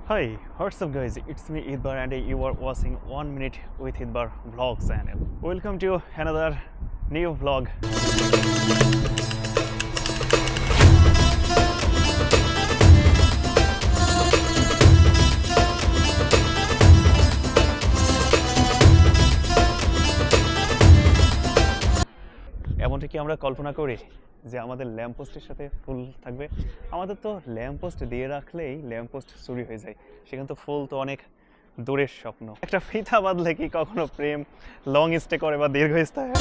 Hi, what's up guys? It's me Idbar and you are watching 1 minute with Idbar vlog channel. Welcome to another new vlog. এমনটা কি আমরা কল্পনা করি যে আমাদের ল্যাম্পপোস্টের সাথে ফুল থাকবে? আমাদের তো ল্যাম্পপোস্ট দিয়ে রাখলেই ল্যাম্পপোস্ট চুরি হয়ে যায়, সেখানে তো ফুল তো অনেক দূরের স্বপ্ন। একটা ফিতা বাঁধলে কি কখনো প্রেম লং স্টে করে বা দীর্ঘস্থায়ী?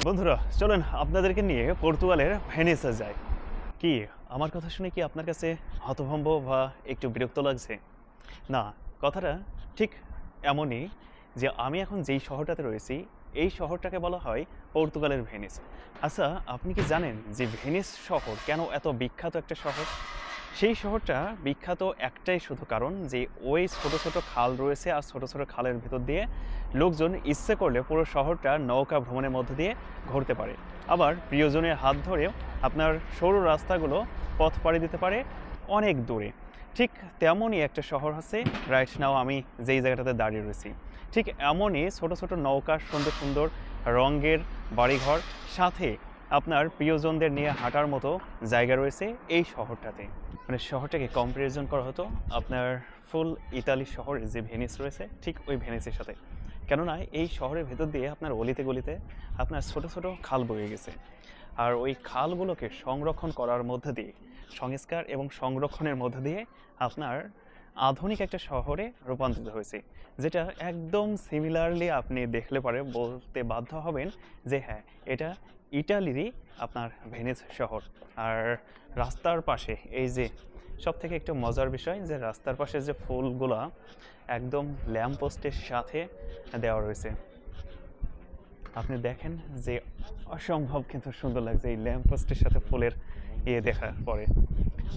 বন্ধুরা চলেন আপনাদেরকে নিয়ে পর্তুগালের ভেনিসে যাই। কি আমার কথা শুনে কি আপনার কাছে হতভম্ব বা একটু বিরক্ত লাগছে? না, কথাটা ঠিক এমনই যে আমি এখন যেই শহরটাতে রয়েছি এই শহরটাকে বলা হয় পর্তুগালের ভেনিস। আচ্ছা, আপনি কি জানেন যে ভেনিস শহর কেন এত বিখ্যাত একটা শহর? সেই শহরটা বিখ্যাত একটাই শুধু কারণ যে ওই ছোট ছোট খাল রয়েছে, আর ছোট ছোট খালের ভিতর দিয়ে লোকজন ইচ্ছে করলে পুরো শহরটা নৌকা ভ্রমণের মধ্যে দিয়ে ঘুরতে পারে। আবার প্রিয়জনের হাত ধরেও আপনার সরু রাস্তাগুলো পথ পাড়ি দিতে পারে অনেক দূরে। ঠিক তেমনই একটা শহর আছে রাইট নাও আমি যেই জায়গাটাতে দাঁড়িয়ে রয়েছি। ঠিক এমনই ছোট ছোট নৌকা, সুন্দর সুন্দর রঙের বাড়িঘর, সাথে আপনার প্রিয়জনদের নিয়ে হাঁটার মতো জায়গা রয়েছে এই শহরটাতে। মানে শহরটাকে কম্পারিজন করা হতো আপনার ফুল ইতালি শহর যে ভেনিস রয়েছে ঠিক ওই ভেনিসের সাথে। কেননা এই শহরের ভেতর দিয়ে আপনার অলিতে গলিতে আপনার ছোট ছোট খাল বয়ে গেছে, আর ওই খালগুলোকে সংরক্ষণ করার মধ্যে দিয়ে, সংস্কার এবং সংরক্ষণের মধ্যে দিয়ে আপনার আধুনিক একটা শহরে রূপান্তরিত হয়েছে, যেটা একদম সিমিলারলি আপনি দেখলে পরে বলতে বাধ্য হবেন যে হ্যাঁ, এটা ইটালিরই আপনার ভেনিস শহর। আর রাস্তার পাশে এই যে সব থেকে একটু মজার বিষয় যে রাস্তার পাশে যে ফুলগুলা একদম ল্যাম্পপোস্টের সাথে দেওয়া রয়েছে, আপনি দেখেন যে অসম্ভব কিন্তু সুন্দর লাগছে এই ল্যাম্পপোস্টের সাথে ফুলের দেখার পরে।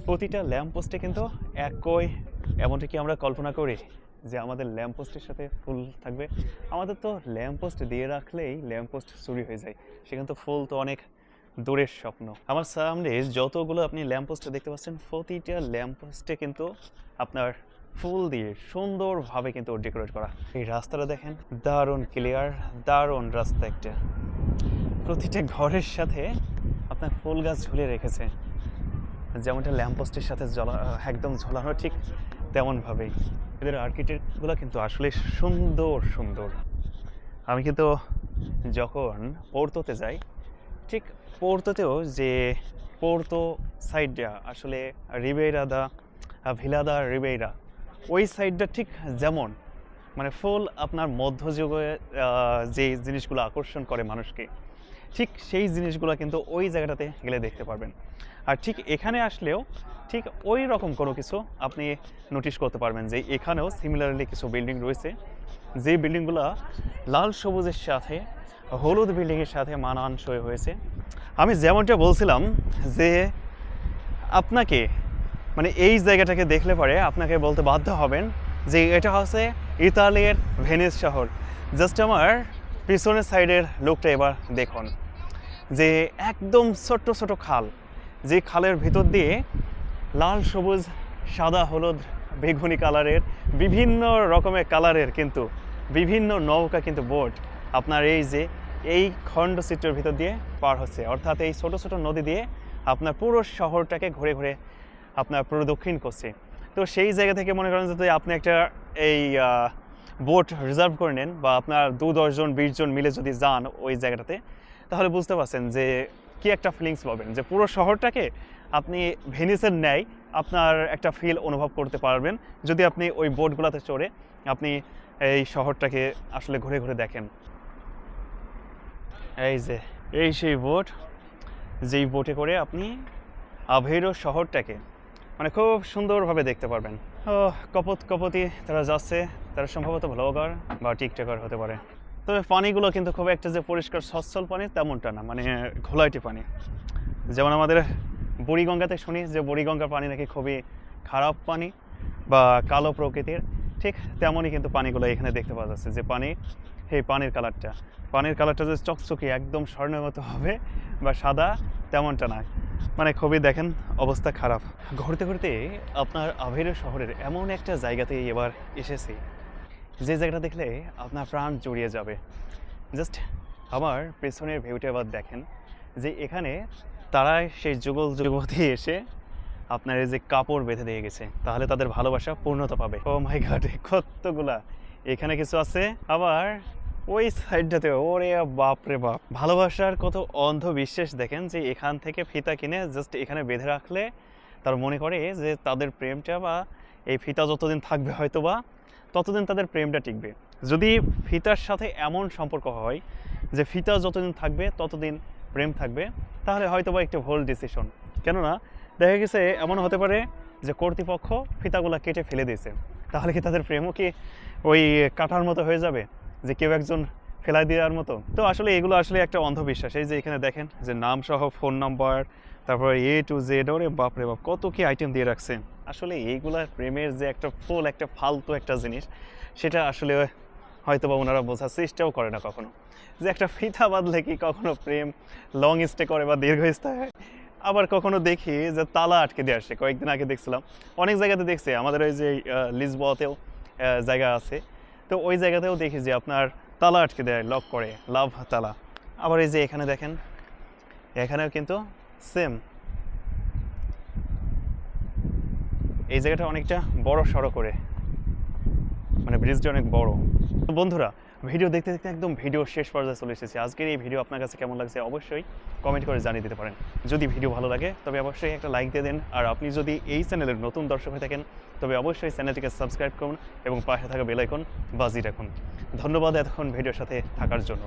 প্রতিটা ল্যাম্পপোস্টে কিন্তু একই, এমনটা কি আমরা কল্পনা করি যে আমাদের ল্যাম্পপোস্টের সাথে ফুল থাকবে? আমাদের তো ল্যাম্পপোস্ট দিয়ে রাখলেই ল্যাম্পপোস্ট চুরি হয়ে যায়, সেখানে তো ফুল তো অনেক দূরের স্বপ্ন। আমার সামনে যতগুলো আপনি ল্যাম্পপোস্ট দেখতে পাচ্ছেন প্রতিটা ল্যাম্পপোস্টে কিন্তু আপনার ফুল দিয়ে সুন্দরভাবে কিন্তু ডেকোরেট করা। এই রাস্তাটা দেখেন, দারুণ ক্লিয়ার, দারুণ রাস্তা একটা। প্রতিটা ঘরের সাথে আপনার ফুল গাছ ঝুলিয়ে রেখেছে, যেমনটা ল্যাম্পপোস্টের সাথে একদম ঝোলানো ঠিক তেমনভাবেই। এদের আর্কিটেক্টগুলো কিন্তু আসলে সুন্দর সুন্দর। আমি কিন্তু যখন পোর্তোতে যাই, ঠিক পোর্তোতেও যে পোর্তো সাইডটা আসলে রিবেইরা দা ভিলা দা রিবেইরা, ওই সাইডটা ঠিক যেমন মানে ফুল আপনার মধ্যযুগে যে জিনিসগুলো আকর্ষণ করে মানুষকে, ঠিক সেই জিনিসগুলো কিন্তু ওই জায়গাটাতে গেলে দেখতে পারবেন। আর ঠিক এখানে আসলেও ঠিক ওই রকম কোনো কিছু আপনি নোটিশ করতে পারবেন যে এখানেও সিমিলারলি কিছু বিল্ডিং রয়েছে, যে বিল্ডিংগুলো লাল সবুজের সাথে হলুদ বিল্ডিংয়ের সাথে মানানসই হয়েছে। আমি যেমনটা বলছিলাম যে আপনাকে মানে এই জায়গাটাকে দেখলে পরে আপনাকে বলতে বাধ্য হবেন যে এটা হচ্ছে ইতালির ভেনিস শহর। জাস্ট আমার পিছনের সাইডের লোকটা এবার দেখুন, যে একদম ছোট্ট ছোট খাল, যে খালের ভিতর দিয়ে লাল সবুজ সাদা হলুদ বেগুনি কালারের বিভিন্ন রকমের কালারের কিন্তু বিভিন্ন নৌকা কিন্তু বোট আপনার এই যে এই খণ্ডচিত্রের ভিতর দিয়ে পার হচ্ছে, অর্থাৎ এই ছোট ছোট নদী দিয়ে আপনার পুরো শহরটাকে ঘুরে ঘুরে আপনার প্রদক্ষিণ করছে। তো সেই জায়গা থেকে মনে করেন যদি আপনি একটা এই বোট রিজার্ভ করে নেন বা আপনার 2-10 জন 20 জন মিলে যদি যান ওই জায়গাটাতে, তাহলে বুঝতে পারছেন যে কি একটা ফিলিংস পাবেন, যে পুরো শহরটাকে আপনি ভেনিসের ন্যায় আপনার একটা ফিল অনুভব করতে পারবেন যদি আপনি ওই বোটগুলোতে চড়ে আপনি এই শহরটাকে আসলে ঘুরে ঘুরে দেখেন। এই যে এই সেই বোট, যেই বোটে করে আপনি আভেরো শহরটাকে মানে খুব সুন্দরভাবে দেখতে পারবেন। ও কপত কপতি তারা যাচ্ছে, তারা সম্ভবত ব্লগার বা টিকটকার হতে পারে। তবে পানিগুলো কিন্তু খুব একটা যে পরিষ্কার সচ্ছল পানি তেমনটা না, মানে ঘোলাইটি পানি। যেমন আমাদের বুড়িগঙ্গাতে শুনি যে বুড়িগঙ্গার পানি নাকি খুবই খারাপ পানি বা কালো প্রকৃতির, ঠিক তেমনই কিন্তু পানিগুলো এখানে দেখতে পাওয়া যাচ্ছে। যে পানি, এই পানির কালারটা যে চকচকে একদম স্বর্ণের মতো হবে বা সাদা, তেমনটা না, মানে খুবই দেখেন অবস্থা খারাপ। ঘুরতে ঘুরতে আপনার আভেরো শহরের এমন একটা জায়গাতে এবার এসেছি, যে জায়গাটা দেখলে আপনার প্রাণ জুড়িয়ে যাবে। জাস্ট আমার পেছনের ভিউটা এবার দেখেন, যে এখানে তারা সেই যুগল যুবতী এসে আপনার এই যে কাপড় বেঁধে দিয়ে গেছে, তাহলে তাদের ভালোবাসা পূর্ণতা পাবে। ও মাই গড, কতগুলা এখানে কিছু আছে। আবার ওই সাইডটাতে ওরে বাপ রে বাপ, ভালোবাসার কত অন্ধবিশ্বাস দেখেন, যে এখান থেকে ফিতা কিনে জাস্ট এখানে বেঁধে রাখলে তার মনে করে যে তাদের প্রেমটা বা এই ফিতা যতদিন থাকবে হয়তো বা ততদিন তাদের প্রেমটা টিকবে। যদি ফিতার সাথে এমন সম্পর্ক হয় যে ফিতা যতদিন থাকবে ততদিন প্রেম থাকবে, তাহলে হয়তো বা একটু ভুল ডিসিশন। কেননা দেখা গেছে এমন হতে পারে যে কর্তৃপক্ষ ফিতাগুলা কেটে ফেলে দিয়েছে, তাহলে কি তাদের প্রেমও কি ওই কাটার মতো হয়ে যাবে, যে কেউ একজন ফেলাই দেওয়ার মতো? তো আসলে এগুলো আসলে একটা অন্ধবিশ্বাস। এই যে এখানে দেখেন যে নাম সহ ফোন নাম্বার, তারপরে A to Z, ওরে বাপরে বাপ কত কি আইটেম দিয়ে রাখছে। আসলে এইগুলা প্রেমের যে একটা ফুল একটা ফালতু একটা জিনিস, সেটা আসলে হয়তো বা ওনারা বোঝার চেষ্টাও করে না কখনো, যে একটা ফিতা বাঁধলে কি কখনো প্রেম লং স্টে করে বা দীর্ঘস্থায়ী হয়। আবার কখনো দেখি যে তালা আটকে দিয়ে আসে, কয়েকদিন আগে দেখছিলাম, অনেক জায়গাতে দেখছি, আমাদের ওই যে লিসবতেও জায়গা আছে, তো ওই জায়গাতেও দেখি যে আপনার তালা আটকে দেয়, লক করে, লাভ তালা। আবার এই যে এখানে দেখেন, এখানেও কিন্তু সেম, এই জায়গাটা অনেকটা বড় সড়ো করে, মানে ব্রিজটা অনেক বড়। তো বন্ধুরা, ভিডিও দেখতে দেখতে একদম ভিডিও শেষ পর্যায়ে চলে এসেছি। আজকের এই ভিডিও আপনার কাছে কেমন লাগছে অবশ্যই কমেন্ট করে জানিয়ে দিতে পারেন। যদি ভিডিও ভালো লাগে তবে অবশ্যই একটা লাইক দিয়ে দেন, আর আপনি যদি এই চ্যানেলের নতুন দর্শক হয়ে থাকেন তবে অবশ্যই চ্যানেলটিকে সাবস্ক্রাইব করুন এবং পাশে থাকা বেল আইকন বাজিয়ে রাখুন। ধন্যবাদ এতক্ষণ ভিডিওর সাথে থাকার জন্য।